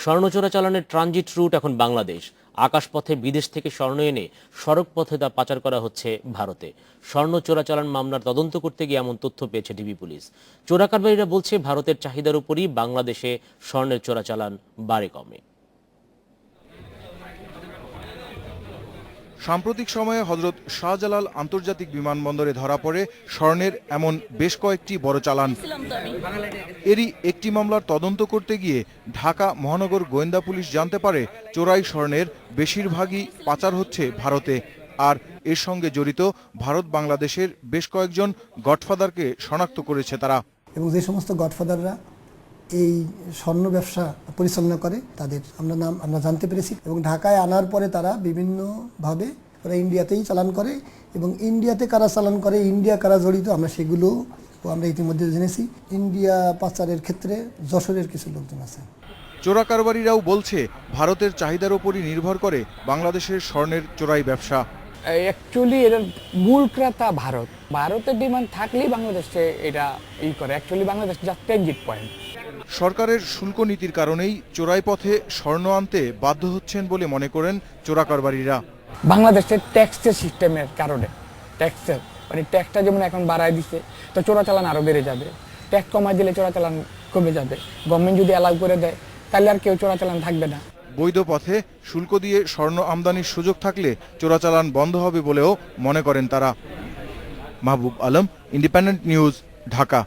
স্বর্ণ চোরাচালানের transit root এখন বাংলাদেশ। আকাশপথে বিদেশ থেকে স্বর্ণ এনে সড়ক পথে তা পাচার করা হচ্ছে ভারতে। স্বর্ণ চোরাচালান মামলার তদন্ত করতে গিয়ে এমন তথ্য পেয়েছে ডিবি পুলিশ। চোরাকারবারীরা বলছে ভারতের চাহিদার উপরই বাংলাদেশে স্বর্ণের চোরাচালান বাড়ে কমে। সাম্প্রতিক সময়ে হযরত শাহজালাল আন্তর্জাতিক বিমানবন্দরে ধরা পড়ে স্বর্ণের এমন বেশ কয়েকটি বড় চালান। এরই একটি মামলার তদন্ত করতে গিয়ে ঢাকা মহানগর গোয়েন্দা পুলিশ জানতে পারে চোরাই স্বর্ণের বেশিরভাগই পাচার হচ্ছে ভারতে। আর এর সঙ্গে জড়িত ভারত বাংলাদেশের বেশ কয়েকজন গডফাদারকে শনাক্ত করেছে তারা। এবং যে সমস্ত গডফাদাররা এই স্বর্ণ ব্যবসা পরিচালনা করে তাদের আমরা জানতে পেরেছি, এবং ঢাকায় আনার পরে তারা বিভিন্নভাবে ওরা ইন্ডিয়াতেই চালান করে, এবং ইন্ডিয়াতে কারা চালান করে, ইন্ডিয়া কারা জড়িত আমরা ইতিমধ্যে জেনেছি। ইন্ডিয়া পাচারের ক্ষেত্রে যশোরের কিছু লোকজন আছে। চোরাকারবারীরাও বলছে ভারতের চাহিদার উপরই নির্ভর করে বাংলাদেশের স্বর্ণের চোরাই ব্যবসা। অ্যাকচুয়ালি এর মূল ক্রেতা ভারতের ডিমান্ড থাকলেই বাংলাদেশে এটা করে। অ্যাকচুয়ালি বাংলাদেশ যা ট্রানজিট পয়েন্ট। সরকারের শুল্ক নীতির কারণেই চোরাই পথে স্বর্ণ আনতে বাধ্য হচ্ছেন বলে মনে করেন চোরাকারবারীরা। বাংলাদেশের ট্যাক্সের সিস্টেমের কারণে ট্যাক্সটা যেমন এখন বাড়ায় দিচ্ছে, তো চোরাচালান আরও বেড়ে যাবে। ট্যাক্স কমায় দিলে চোরাচালান কমে যাবে। গভর্নমেন্ট যদি অ্যালাউ করে দেয় তাহলে আর কেউ চোরাচালান থাকবে না। বৈধ পথে শুল্ক দিয়ে স্বর্ণ আমদানির সুযোগ থাকলে চোরাচালান বন্ধ হবে বলেও মনে করেন তারা। Mahbub Alam, independent news, Dhaka.